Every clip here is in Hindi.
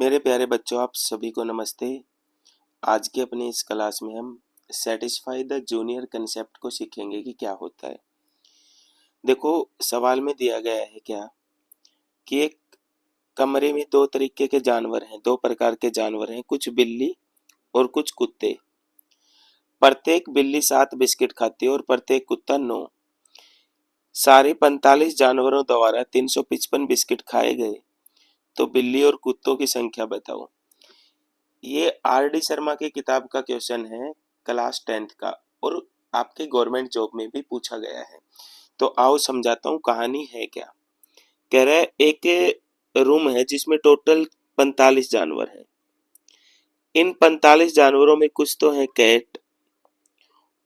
मेरे प्यारे बच्चों, आप सभी को नमस्ते। आज की अपनी इस क्लास में हम सेटिस्फाई द जूनियर कंसेप्ट को सीखेंगे कि क्या होता है। देखो, सवाल में दिया गया है क्या कि एक कमरे में दो तरीके के जानवर हैं, दो प्रकार के जानवर हैं, कुछ बिल्ली और कुछ कुत्ते। प्रत्येक बिल्ली 7 बिस्किट खाती है और प्रत्येक कुत्ता 9। सारे 45 जानवरों द्वारा 355 बिस्किट खाए गए, तो बिल्ली और कुत्तों की संख्या बताओ। ये आर.डी. शर्मा की किताब का क्वेश्चन है, क्लास 10th का, और आपके गवर्नमेंट जॉब में भी पूछा गया है। तो आओ समझाता हूँ कहानी है क्या। कह रहा है एक रूम है जिसमें टोटल 45 जानवर हैं। इन 45 जानवरों में कुछ तो है कैट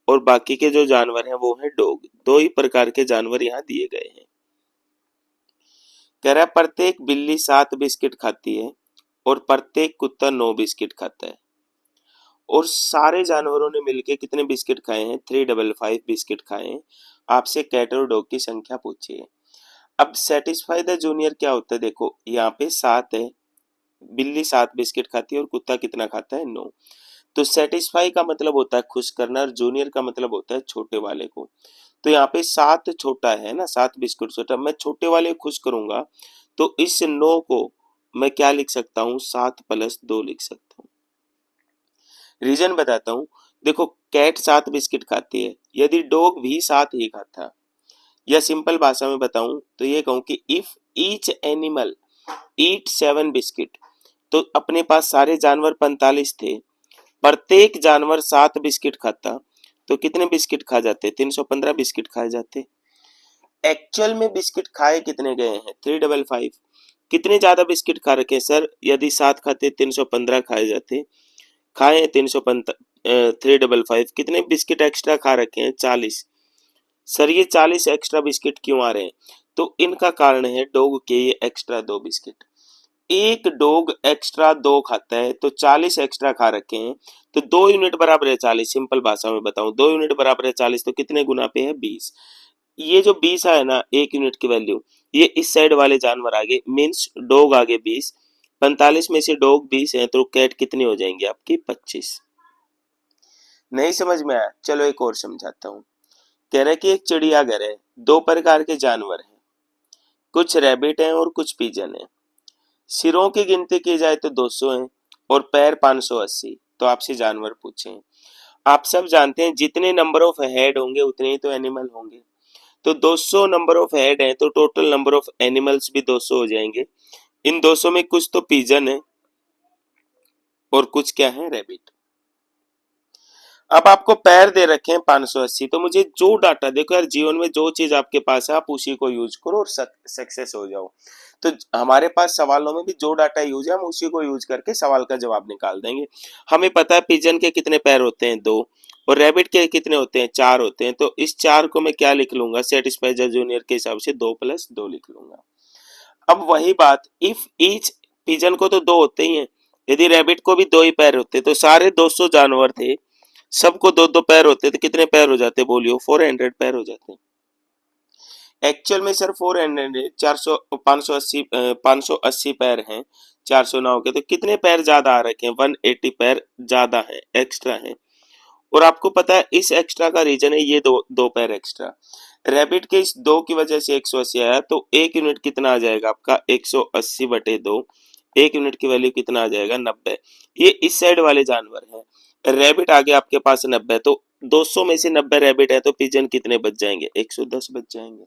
और बाकी के जो जानवर हैं वो है डॉग। दो ही प्रकार के जानवर यहाँ दिए गए हैं। कह रहा है प्रत्येक बिल्ली 7 बिस्किट खाती है और प्रत्येक कुत्ता 9 बिस्किट खाता है, और सारे जानवरों ने मिलकर कितने बिस्किट खाए हैं? 355 बिस्किट खाए हैं। आपसे कैट और डॉग की संख्या पूछिए। अब सेटिस्फाई द जूनियर क्या होता है? देखो, यहाँ पे 7 है, बिल्ली 7 बिस्किट खाती है और कुत्ता कितना खाता है? 9। तो सेटिस्फाई का मतलब होता है खुश करना, और जूनियर का मतलब होता है छोटे वाले को। तो यहाँ पे 7 छोटा है ना, 7 बिस्किट छोटा, मैं छोटे वाले को खुश करूंगा तो इस 9 को मैं क्या लिख सकता हूँ? 7 + 2 लिख सकता हूँ। रीजन बताता हूँ। देखो, कैट 7 बिस्किट खाती है, यदि डॉग भी 7 ही खाता, या सिंपल भाषा में बताऊं तो ये कहूं कि if each animal eat 7 biscuit, तो अपने पास सारे जानवर 45 थे, प्रत्येक जानवर 7 बिस्किट खाता, तो कितने बिस्किट खा जाते? 315 बिस्किट खाए जाते। एक्चुअल में बिस्किट खाए कितने गए हैं? 355। कितने ज्यादा बिस्किट खा रखे हैं सर? यदि 7 खाते 315 खाए जाते, खाए 355, कितने बिस्किट एक्स्ट्रा खा रखे हैं? 40। सर ये 40 एक्स्ट्रा बिस्किट क्यों आ रहे हैं? तो इनका कारण है डॉग के ये एक्स्ट्रा 2 बिस्किट। एक डॉग एक्स्ट्रा 2 खाता है तो 40 एक्स्ट्रा खा रखे हैं, तो 2 यूनिट बराबर है 40। सिंपल भाषा में बताऊं, 2 यूनिट बराबर है 40, तो कितने गुना पे है? 20। ये जो 20 है ना, 1 यूनिट की वैल्यू, ये इस साइड वाले जानवर आगे, मीन्स डॉग आगे 20। 45 में से डॉग 20 है, तो कैट कितनी हो जाएंगी आपकी? 25। नहीं समझ में आया? चलो एक और समझाता हूँ। कह रहे कि एक चिड़ियाघर है, दो प्रकार के जानवर हैं, कुछ रैबिट हैं और कुछ पिजन हैं। सिरों की गिनती की जाए तो 200 हैं और पैर 580। तो आपसे जानवर पूछें। आप सब जानते हैं जितने नंबर ऑफ हेड होंगे उतने ही तो एनिमल होंगे। तो 200 नंबर ऑफ हेड है तो टोटल नंबर ऑफ एनिमल्स भी 200 हो जाएंगे। इन 200 में कुछ तो पिजन है और कुछ क्या है? रैबिट। अब आपको पैर दे रखे हैं 580, तो मुझे जो डाटा, देखो यार, जीवन में जो चीज आपके पास है आप उसी को यूज करो और सक्सेस हो जाओ। तो हमारे पास सवालों में भी जो डाटा यूज है हम उसी को यूज करके सवाल का जवाब निकाल देंगे। हमें पता है पिजन के कितने पैर होते हैं? 2। और रैबिट के कितने होते हैं? 4 होते हैं। तो इस 4 को मैं क्या लिख लूंगा? सेटिस्फाई द जूनियर के हिसाब से 2 + 2 लिख लूंगा। अब वही बात, इफ ईच, पिजन को तो 2 होते ही हैं, यदि रैबिट को भी 2 ही पैर होते तो सारे 200 जानवर थे, सबको 2-2 पैर होते तो कितने पैर हो जाते? बोलियो, 400 पैर हो जाते। एक्चुअल में सर 400, 400, 580 पैर हैं 409 के, तो कितने पैर ज्यादा आ रखे हैं? 180 पैर ज्यादा है, एक्स्ट्रा है। और आपको पता है इस एक्स्ट्रा का रीजन है ये दो पैर एक्स्ट्रा। रैबिट के इस 2 की वजह से 180 आया, तो 1 यूनिट कितना आ जाएगा आपका? 180/2। 1 यूनिट की वैल्यू कितना आ जाएगा? 90। ये इस साइड वाले जानवर हैं। रैबिट आगे आपके पास 90, तो 200 में से 90 रैबिट है, तो पिजन कितने बच जाएंगे? 110 बच जाएंगे।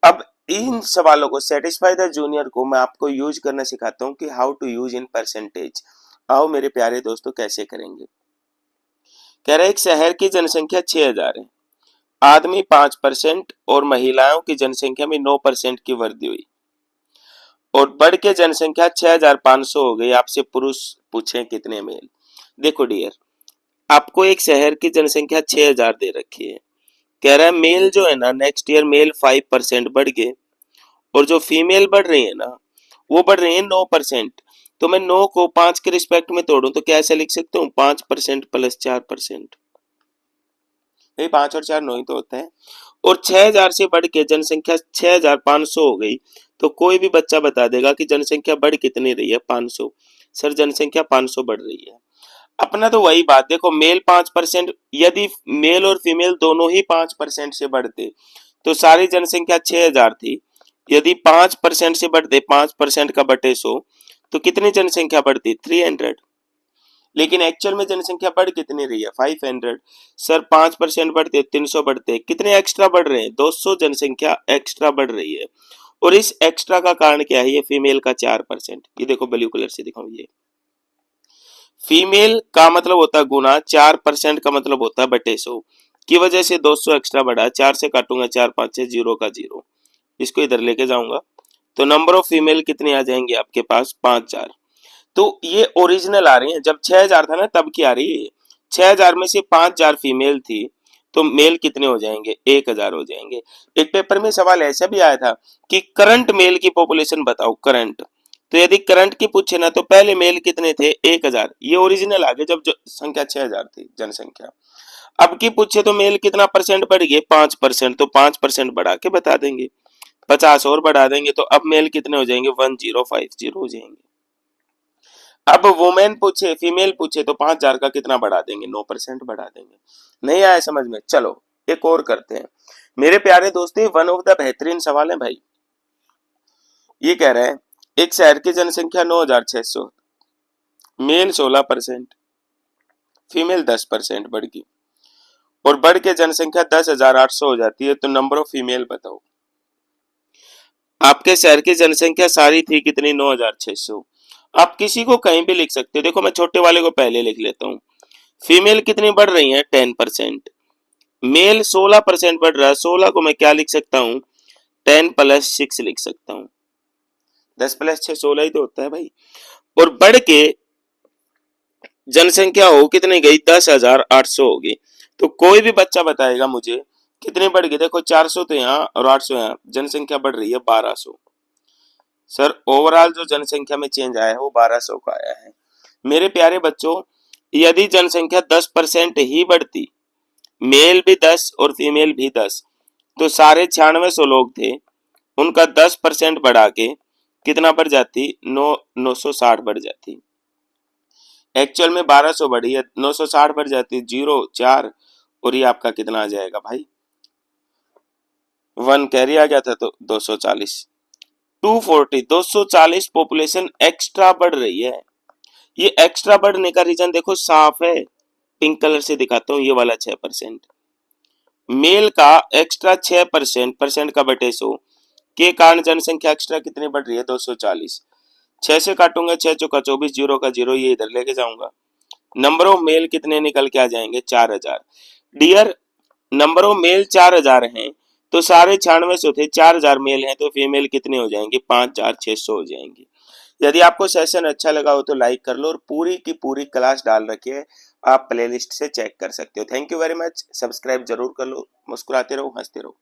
अब इन सवालों को, सेटिस्फाई द जूनियर को, मैं आपको यूज करना सिखाता हूँ कि how to use in percentage. आओ मेरे प्यारे दोस्तों, कैसे करेंगे। कह रहे एक शहर की जनसंख्या 6000 है, आदमी 5% और महिलाओं की जनसंख्या में 9% की वृद्धि हुई, और बढ़ के जनसंख्या 6500 हो गई। आपसे पुरुष पूछे कितने मेल? देखो डियर, आपको एक शहर की जनसंख्या 6000 दे रखी है। कह रहा है मेल जो है ना, नेक्स्ट ईयर मेल 5% बढ़ गए, और जो फीमेल बढ़ रही है ना, वो बढ़ रही है 9%। तो मैं 9 को 5 के रिस्पेक्ट में तोड़ूं तो क्या ऐसे लिख सकता हूँ? 5% + 4%। भाई 5 और 4 9 ही तो होता है। और 6000 से बढ़ के जनसंख्या 6500 हो गई, तो कोई भी बच्चा बता देगा कि जनसंख्या बढ़ कितनी रही है, 500। सर जनसंख्या 500 बढ़ रही है। अपना तो वही बात, देखो मेल 5%, यदि मेल और फीमेल दोनों ही 5% से बढ़ते तो सारी जनसंख्या 6000 थी। यदि 5% से बढ़ते, 5% का बटे 100, तो कितनी जनसंख्या बढ़ती, 300। लेकिन एक्चुअल में जनसंख्या बढ़ कितनी रही है, 500। सर 5% बढ़ते 300 बढ़ते, कितने एक्स्ट्रा बढ़ रहे हैं, 200 जनसंख्या एक्स्ट्रा बढ़ रही है। और इस एक्स्ट्रा का कारण क्या है, ये फीमेल का 4%। ये देखो ब्लू कलर से दिखाऊं, ये फीमेल का मतलब होता है गुना, 4% का मतलब होता है बटे 100 की वजह से 200 एक्स्ट्रा बढ़ा। 4 से काटूंगा, 4 5 6, 0 का 0, इसको इधर लेके जाऊंगा तो नंबर ऑफ फीमेल कितनी आ जाएंगे आपके पास, 5000। तो ये ओरिजिनल आ रही है, जब 6000 था ना तब की आ रही है। 6000 में से 5000 फीमेल थी तो मेल कितने हो जाएंगे, 1000 हो जाएंगे। एक पेपर में सवाल ऐसा भी आया था कि करंट मेल की पॉपुलेशन बताओ, करंट। तो यदि करंट की पूछे ना तो पहले मेल कितने थे, 1000। ये ओरिजिनल आ गए जब संख्या 6000 थी जनसंख्या। अब की पूछे तो मेल कितना परसेंट बढ़ गए, 5%, तो 5% बढ़ा के बता देंगे। 50 और बढ़ा देंगे तो अब मेल कितने हो जाएंगे, 1050 हो जाएंगे। अब वुमेन पूछे, फीमेल पूछे तो 5000 का कितना बढ़ा देंगे, 9% बढ़ा देंगे। नहीं आया समझ में, चलो एक और करते हैं। मेरे प्यारे दोस्तों, वन ऑफ द बेहतरीन सवाल है भाई। ये कह रहा है एक शहर की जनसंख्या 9600, मेल 16%, फीमेल 10% बढ़ गई और बढ़ के जनसंख्या 10,800 हो जाती है, तो नंबर ऑफ फीमेल बताओ। आपके शहर की जनसंख्या सारी थी कितनी, 9600। आप किसी को कहीं भी लिख सकते हो। देखो मैं छोटे वाले को पहले लिख लेता हूँ। फीमेल कितनी बढ़ रही है, 10%। मेल 16% बढ़ रहा है। 16 को मैं क्या लिख सकता हूँ, 10 + 6 लिख सकता हूँ। 10 + 6 16 ही तो होता है भाई। और बढ़ के जनसंख्या हो कितनी गई, 10,800 होगी। तो कोई भी बच्चा बताएगा मुझे कितनी बढ़ गई। देखो 400 तो यहाँ और 800 यहाँ, जनसंख्या बढ़ रही है 1200। सर ओवरऑल जो जनसंख्या में चेंज आया है वो 1200 का आया है। मेरे प्यारे बच्चों, यदि जनसंख्या 10% ही बढ़ती, मेल भी 10 और फीमेल भी 10, तो सारे 9600 लोग थे, उनका 10% बढ़ा के कितना बढ़ जाती, 960 बढ़ जाती। एक्चुअल में 1200 बढ़ी है, 960 बढ़ जाती, 0 4, और ये आपका कितना आ जाएगा भाई, 1 कैरी आ गया था तो 240। 240 पॉपुलेशन एक्स्ट्रा बढ़ रही है। ये एक्स्ट्रा बढ़ने का रीजन देखो साफ है, पिंक कलर से दिखाता हूँ, ये वाला 6%। मेल का एक्स्ट्रा 6% परसेंट का बटे 100 के कारण जनसंख्या एक्स्ट्रा कितनी बढ़ रही है, 240। 6 से काटूंगा, 6 चौका 24, 0 का 0, ये इधर लेके जाऊंगा। नंबर ऑफ मेल कितने निकल के आ जाएंगे, 4000। डियर, नंबर ऑफ मेल 4000 हैं तो सारे 9600 थे, 4000 मेल हैं तो फीमेल कितने हो जाएंगे, 5600 हो जाएंगे। यदि आपको सेशन अच्छा लगा हो तो लाइक कर लो और पूरी की पूरी क्लास डाल रखी है, आप प्लेलिस्ट से चेक कर सकते हो। Thank you very much, subscribe जरूर कर लो। मुस्कुराते रहो, हंसते रहो।